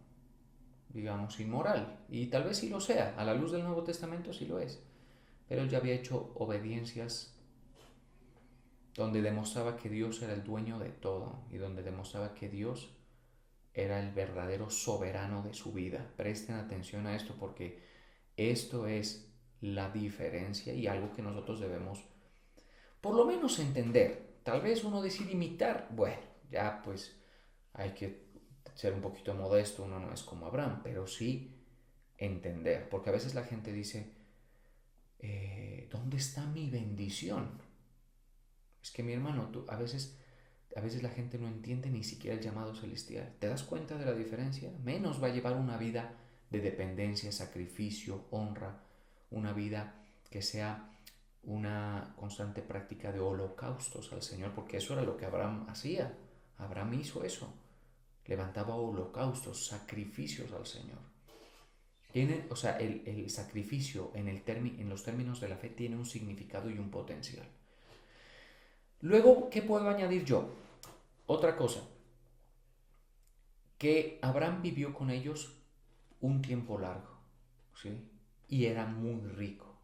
digamos, inmoral, y tal vez sí lo sea, a la luz del Nuevo Testamento sí lo es, pero él ya había hecho obediencias donde demostraba que Dios era el dueño de todo y donde demostraba que Dios era el verdadero soberano de su vida. Presten atención a esto porque esto es la diferencia y algo que nosotros debemos por lo menos entender. Tal vez uno decide imitar, bueno, ya pues hay que ser un poquito modesto, uno no es como Abraham, pero sí entender, porque a veces la gente dice, ¿dónde está mi bendición? Es que mi hermano, a veces la gente no entiende ni siquiera el llamado celestial. ¿Te das cuenta de la diferencia? Menos va a llevar una vida de dependencia, sacrificio, honra, una vida que sea una constante práctica de holocaustos al Señor, porque eso era lo que Abraham hacía. Abraham hizo eso, levantaba holocaustos, sacrificios al Señor. O sea, el sacrificio en los términos de la fe tiene un significado y un potencial. Luego, ¿qué puedo añadir yo? Otra cosa, que Abraham vivió con ellos un tiempo largo, ¿sí? Y era muy rico.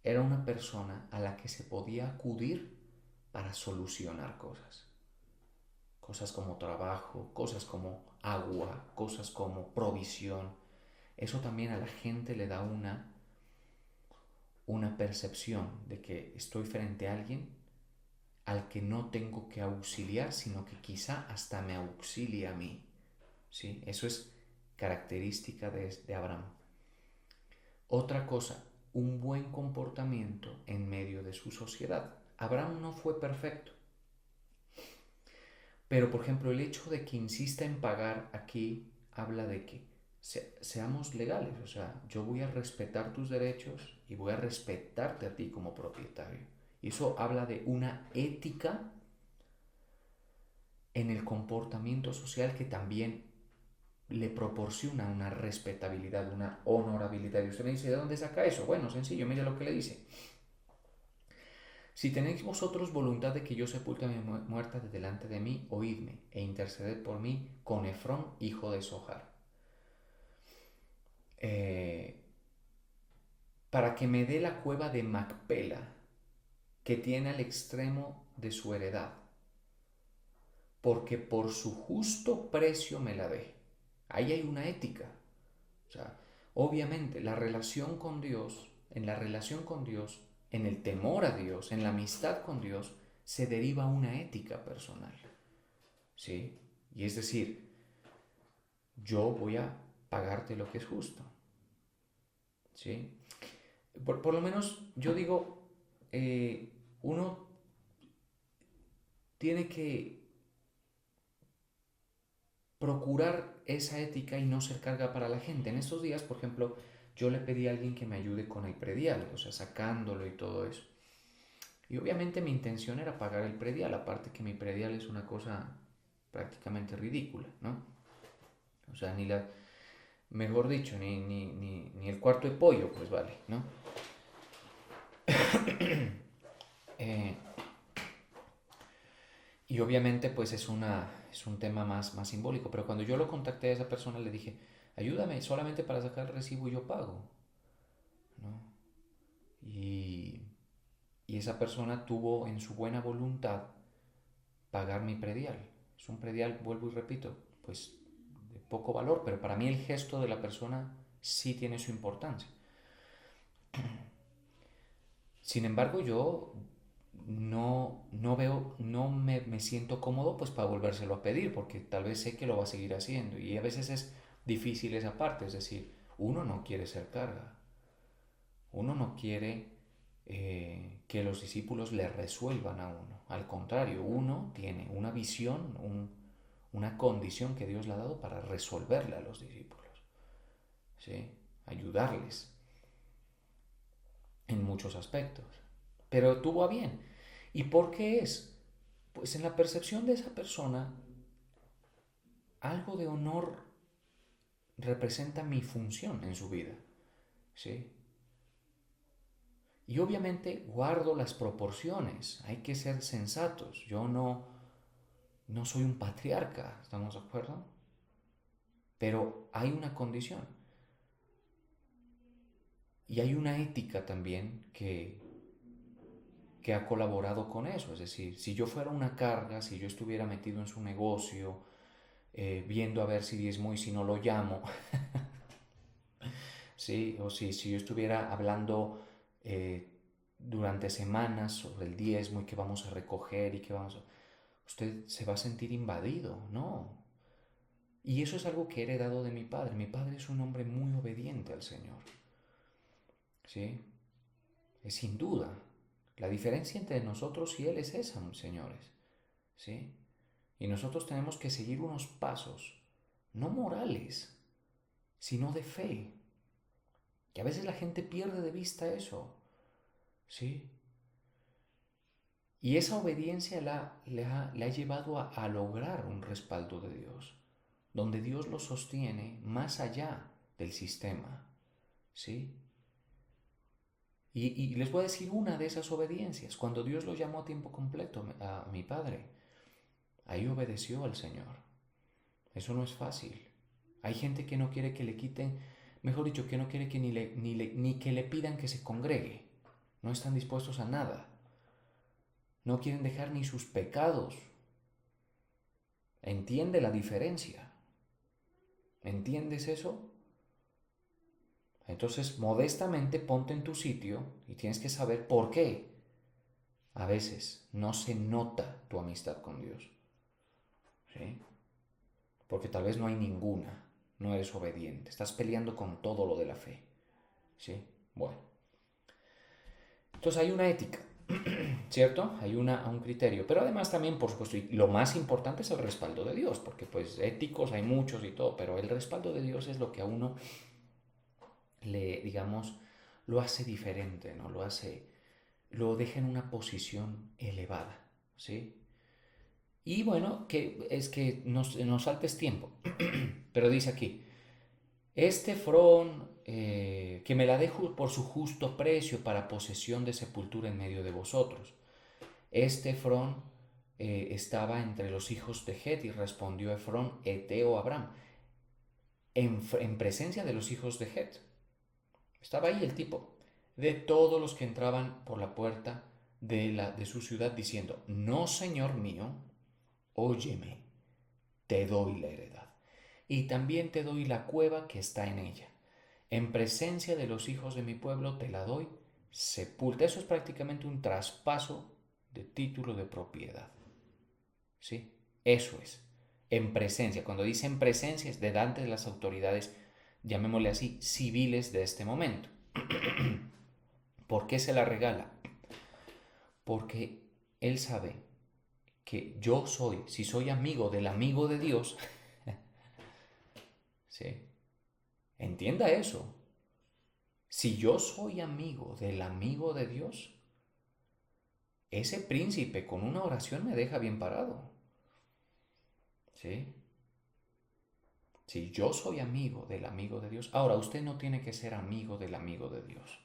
Era una persona a la que se podía acudir para solucionar cosas. Cosas como trabajo, cosas como agua, cosas como provisión. Eso también a la gente le da una percepción de que estoy frente a alguien al que no tengo que auxiliar, sino que quizá hasta me auxilia a mí. ¿Sí? Eso es característica de Abraham. Otra cosa, un buen comportamiento en medio de su sociedad. Abraham no fue perfecto, pero por ejemplo el hecho de que insista en pagar aquí habla de que seamos legales, o sea, yo voy a respetar tus derechos y voy a respetarte a ti como propietario. Y eso habla de una ética en el comportamiento social que también le proporciona una respetabilidad, una honorabilidad. Y usted me dice, ¿de dónde saca eso? Bueno, sencillo, mire lo que le dice. Si tenéis vosotros voluntad de que yo sepulte a mi muerta de delante de mí, oídme e interceded por mí con Efrón, hijo de Sohar, eh, para que me dé la cueva de Macpela, que tiene al extremo de su heredad, porque por su justo precio me la dé. Ahí hay una ética. O sea, obviamente la relación con Dios, en la relación con Dios, en el temor a Dios, en la amistad con Dios, se deriva una ética personal. ¿Sí? Y es decir, yo voy a pagarte lo que es justo. ¿Sí? Por lo menos yo digo, uno tiene que procurar esa ética y no ser carga para la gente. En estos días, por ejemplo, yo le pedí a alguien que me ayude con el predial, o sea, sacándolo y todo eso. Y obviamente mi intención era pagar el predial, aparte que mi predial es una cosa prácticamente ridícula, ¿no? O sea, mejor dicho, ni el cuarto de pollo, pues vale, ¿no? Eh, y obviamente pues es un tema más simbólico, pero cuando yo lo contacté a esa persona le dije, ayúdame solamente para sacar el recibo y yo pago, ¿no? Y, y esa persona tuvo en su buena voluntad pagar mi predial. Es un predial, vuelvo y repito, pues de poco valor, pero para mí el gesto de la persona sí tiene su importancia. Sin embargo, yo no veo, me siento cómodo pues para volvérselo a pedir, porque tal vez sé que lo va a seguir haciendo. Y a veces es difícil esa parte, es decir, uno no quiere ser carga, uno no quiere que los discípulos le resuelvan a uno. Al contrario, uno tiene una visión, una condición que Dios le ha dado para resolverle a los discípulos, ¿sí? Ayudarles en muchos aspectos. Pero tuvo a bien. ¿Y por qué es? Pues en la percepción de esa persona, algo de honor representa mi función en su vida, ¿sí? Y obviamente guardo las proporciones, hay que ser sensatos. Yo no soy un patriarca, ¿estamos de acuerdo? Pero hay una condición y hay una ética también que ha colaborado con eso. Es decir, si yo fuera una carga, si yo estuviera metido en su negocio, viendo a ver si diezmo y si no lo llamo, ¿sí? O si yo estuviera hablando durante semanas sobre el diezmo y qué vamos a recoger y qué vamos a... Usted se va a sentir invadido, ¿no? Y eso es algo que he heredado de mi padre. Mi padre es un hombre muy obediente al Señor, ¿sí? Es sin duda. La diferencia entre nosotros y Él es esa, señores, ¿sí? Y nosotros tenemos que seguir unos pasos, no morales, sino de fe. Y a veces la gente pierde de vista eso, ¿sí? Y esa obediencia le ha llevado a lograr un respaldo de Dios, donde Dios lo sostiene más allá del sistema, ¿sí? Y les voy a decir una de esas obediencias. Cuando Dios lo llamó a tiempo completo a mi padre, ahí obedeció al Señor. Eso no es fácil. Hay gente que no quiere que le quiten, mejor dicho, que no quiere que ni que le pidan que se congregue. No están dispuestos a nada. No quieren dejar ni sus pecados. ¿Entiende la diferencia? ¿Entiendes eso? Entonces, modestamente ponte en tu sitio y tienes que saber por qué. A veces no se nota tu amistad con Dios, ¿sí? Porque tal vez no hay ninguna, no eres obediente, estás peleando con todo lo de la fe, ¿sí? Bueno, entonces hay una ética, ¿cierto? Hay un criterio, pero además también, por supuesto, y lo más importante es el respaldo de Dios, porque pues éticos hay muchos y todo, pero el respaldo de Dios es lo que a uno digamos, lo hace diferente, ¿no? Lo deja en una posición elevada, ¿sí? Y bueno, que es que nos saltes tiempo, pero dice aquí, este Efrón, que me la dejo por su justo precio para posesión de sepultura en medio de vosotros. Este Efrón estaba entre los hijos de Het y respondió Efrón, Eteo Abraham, en presencia de los hijos de Het. Estaba ahí el tipo, de todos los que entraban por la puerta de su ciudad diciendo, no, señor mío, óyeme, te doy la heredad. Y también te doy la cueva que está en ella. En presencia de los hijos de mi pueblo te la doy, sepulta. Eso es prácticamente un traspaso de título de propiedad. ¿Sí? Eso es. En presencia. Cuando dice en presencia es delante de las autoridades, llamémosle así, civiles de este momento. ¿Por qué se la regala? Porque él sabe que yo soy, si soy amigo del amigo de Dios, ¿sí? Entienda eso. Si yo soy amigo de Dios, ese príncipe con una oración me deja bien parado, ¿sí? Si yo soy amigo de Dios, ahora usted no tiene que ser amigo del amigo de Dios.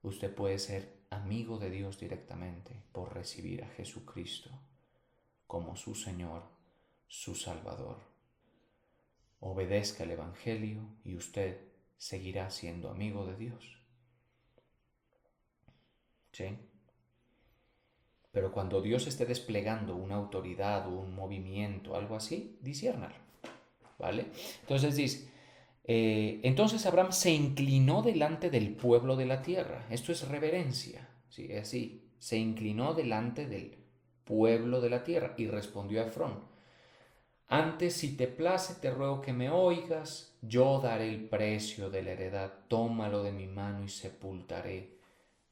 Usted puede ser amigo de Dios directamente por recibir a Jesucristo como su Señor, su Salvador. Obedezca el Evangelio y usted seguirá siendo amigo de Dios. ¿Sí? Pero cuando Dios esté desplegando una autoridad o un movimiento, algo así, disciérnalo, ¿vale? Entonces dice, entonces Abraham se inclinó delante del pueblo de la tierra. Esto es reverencia, ¿sí? Es así, se inclinó delante del pueblo de la tierra y respondió a Efrón, antes si te place te ruego que me oigas, yo daré el precio de la heredad, tómalo de mi mano y sepultaré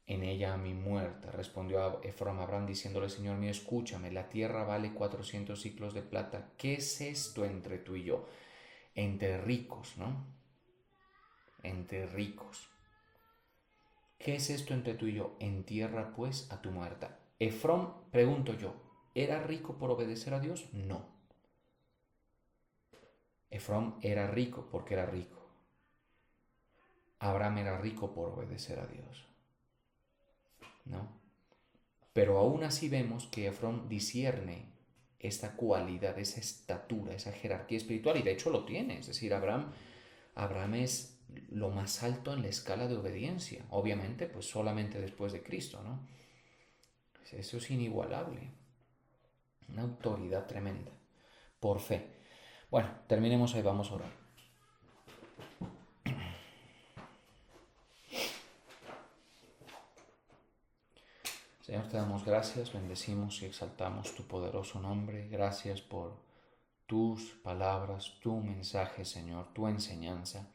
en ella a mi muerte. Respondió Efrón a Abraham diciéndole, Señor mío, escúchame, la tierra vale 400 siclos de plata. ¿Qué es esto entre tú y yo? Entre ricos, ¿no? Entre ricos. ¿Qué es esto entre tú y yo? Entierra pues a tu muerta. Efrón, pregunto yo, ¿era rico por obedecer a Dios? No. Efrón era rico porque era rico. Abraham era rico por obedecer a Dios, ¿no? Pero aún así vemos que Efrón discierne esta cualidad, esa estatura, esa jerarquía espiritual, y de hecho lo tiene. Es decir, Abraham es lo más alto en la escala de obediencia, obviamente pues solamente después de Cristo, ¿no? Eso es inigualable, una autoridad tremenda, por fe. Bueno, terminemos ahí, vamos a orar. Señor, te damos gracias, bendecimos y exaltamos tu poderoso nombre. Gracias por tus palabras, tu mensaje, Señor, tu enseñanza.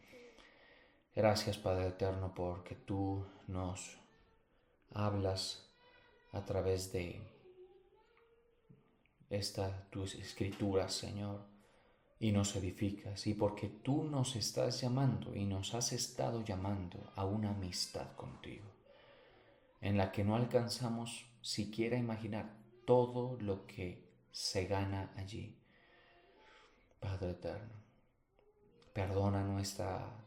Gracias, Padre Eterno, porque tú nos hablas a través de tus escrituras, Señor, y nos edificas, y porque tú nos estás llamando y nos has estado llamando a una amistad contigo, en la que no alcanzamos siquiera imaginar todo lo que se gana allí. Padre Eterno, perdona nuestra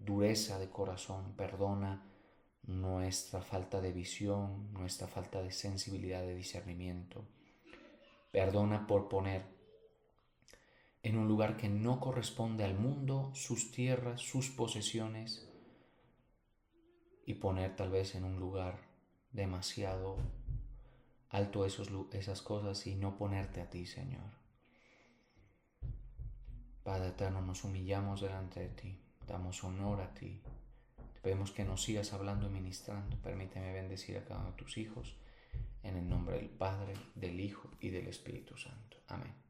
dureza de corazón, perdona nuestra falta de visión, nuestra falta de sensibilidad, de discernimiento. Perdona por poner en un lugar que no corresponde al mundo sus tierras, sus posesiones, y poner tal vez en un lugar demasiado alto esas cosas y no ponerte a ti, Señor. Padre Eterno, nos humillamos delante de ti, damos honor a ti. Te pedimos que nos sigas hablando y ministrando. Permíteme bendecir a cada uno de tus hijos, en el nombre del Padre, del Hijo y del Espíritu Santo. Amén.